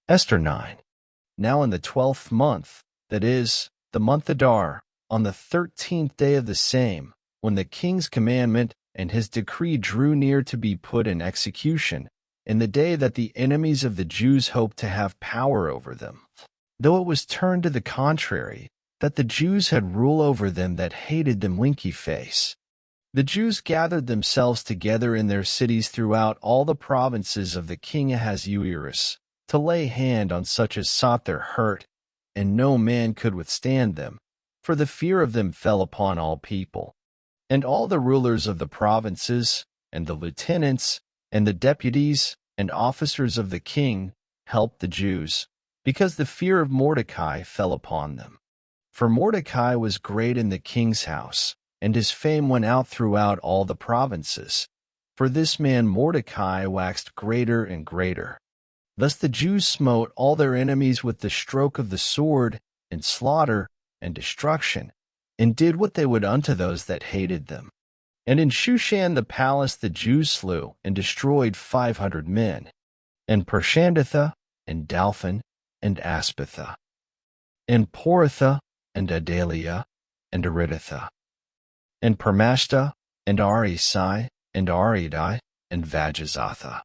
Esther 9. Now in the 12th month, that is, the month Adar, on the 13th day of the same, when the king's commandment and his decree drew near to be put in execution, in the day that the enemies of the Jews hoped to have power over them, though it was turned to the contrary, that the Jews had rule over them that hated them winky face. The Jews gathered themselves together in their cities throughout all the provinces of the king Ahasuerus, to lay hand on such as sought their hurt, and no man could withstand them, for the fear of them fell upon all people. And all the rulers of the provinces, and the lieutenants, and the deputies, and officers of the king helped the Jews, because the fear of Mordecai fell upon them. For Mordecai was great in the king's house, and his fame went out throughout all the provinces. For this man Mordecai waxed greater and greater. Thus the Jews smote all their enemies with the stroke of the sword, and slaughter, and destruction, and did what they would unto those that hated them. And in Shushan the palace the Jews slew and destroyed 500 men, and Parshandatha, and Dalphon, and Aspatha, and Poratha, and Adalia, and Aridatha, and Parmashta, and Arisai, and Aridai, and Vajazatha.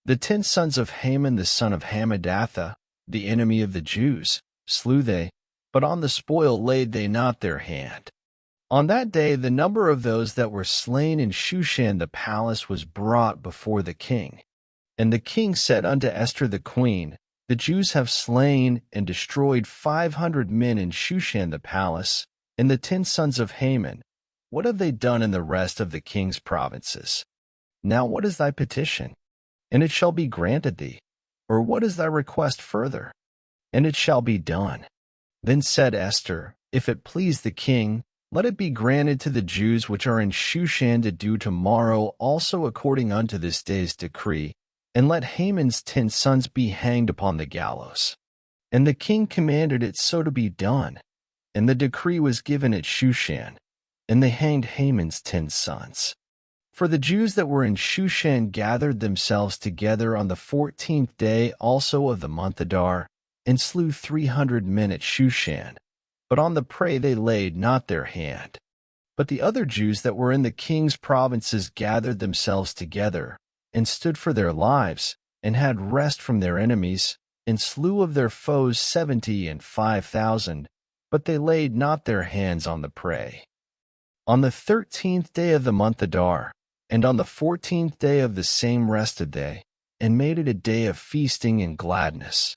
The 10 sons of Haman the son of Hammedatha, the enemy of the Jews, slew they, but on the spoil laid they not their hand. On that day the number of those that were slain in Shushan the palace was brought before the king. And the king said unto Esther the queen, The Jews have slain and destroyed 500 men in Shushan the palace, and the 10 sons of Haman. What have they done in the rest of the king's provinces? Now what is thy petition? And it shall be granted thee. Or what is thy request further? And it shall be done. Then said Esther, If it please the king, let it be granted to the Jews which are in Shushan to do tomorrow also according unto this day's decree, and let Haman's 10 sons be hanged upon the gallows. And the king commanded it so to be done, and the decree was given at Shushan, and they hanged Haman's 10 sons. For the Jews that were in Shushan gathered themselves together on the 14th day also of the month Adar, and slew 300 men at Shushan. But on the prey they laid not their hand. But the other Jews that were in the king's provinces gathered themselves together, and stood for their lives, and had rest from their enemies, and slew of their foes 75,000, but they laid not their hands on the prey. On the 13th day of the month Adar, and on the 14th day of the same rested they, and made it a day of feasting and gladness.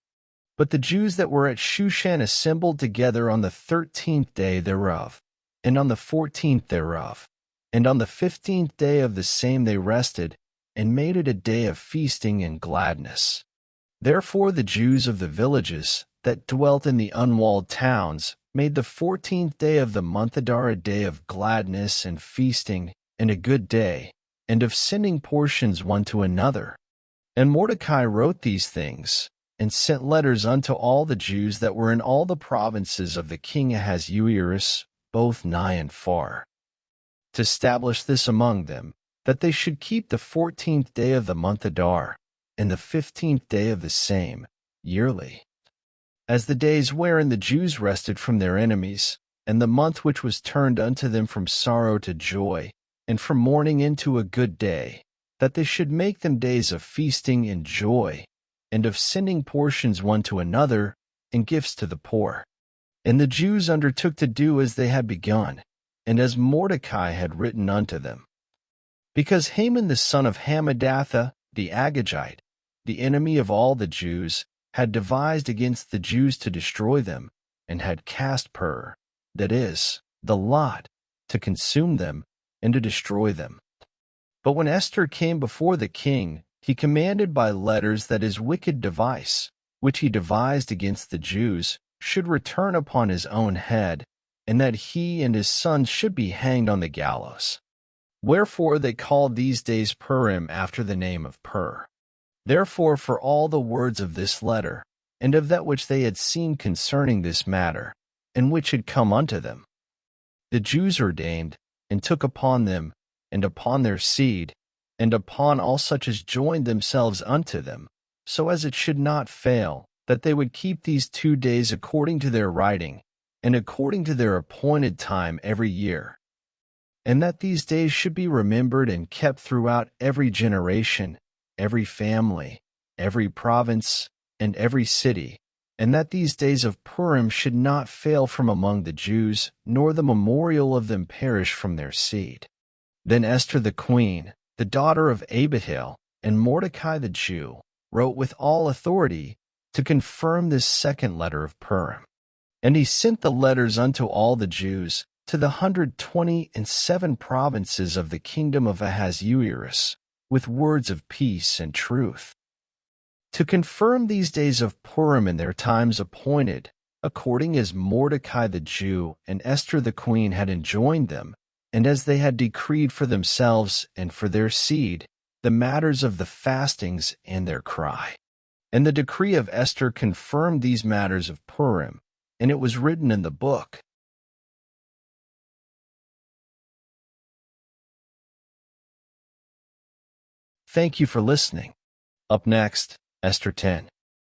But the Jews that were at Shushan assembled together on the 13th day thereof, and on the 14th thereof, and on the 15th day of the same they rested, and made it a day of feasting and gladness. Therefore the Jews of the villages that dwelt in the unwalled towns made the 14th day of the month Adar a day of gladness and feasting, and a good day, and of sending portions one to another. And Mordecai wrote these things, and sent letters unto all the Jews that were in all the provinces of the king Ahasuerus, both nigh and far, to establish this among them, that they should keep the 14th day of the month Adar, and the 15th day of the same, yearly, as the days wherein the Jews rested from their enemies, and the month which was turned unto them from sorrow to joy, and from mourning into a good day, that they should make them days of feasting and joy, and of sending portions one to another, and gifts to the poor. And the Jews undertook to do as they had begun, and as Mordecai had written unto them. Because Haman the son of Hammedatha, the Agagite, the enemy of all the Jews, had devised against the Jews to destroy them, and had cast pur, that is, the lot, to consume them, and to destroy them. But when Esther came before the king, he commanded by letters that his wicked device, which he devised against the Jews, should return upon his own head, and that he and his sons should be hanged on the gallows. Wherefore they called these days Purim after the name of Pur. Therefore for all the words of this letter, and of that which they had seen concerning this matter, and which had come unto them, the Jews ordained, and took upon them, and upon their seed, and upon all such as joined themselves unto them, so as it should not fail, that they would keep these 2 days according to their writing, and according to their appointed time every year, and that these days should be remembered and kept throughout every generation, every family, every province, and every city, and that these days of Purim should not fail from among the Jews, nor the memorial of them perish from their seed. Then Esther the queen, the daughter of Abihail, and Mordecai the Jew, wrote with all authority to confirm this second letter of Purim. And he sent the letters unto all the Jews, to the 127 provinces of the kingdom of Ahasuerus, with words of peace and truth, to confirm these days of Purim in their times appointed, according as Mordecai the Jew and Esther the queen had enjoined them, and as they had decreed for themselves and for their seed, the matters of the fastings and their cry. And the decree of Esther confirmed these matters of Purim, and it was written in the book. Thank you for listening. Up next, Esther 10.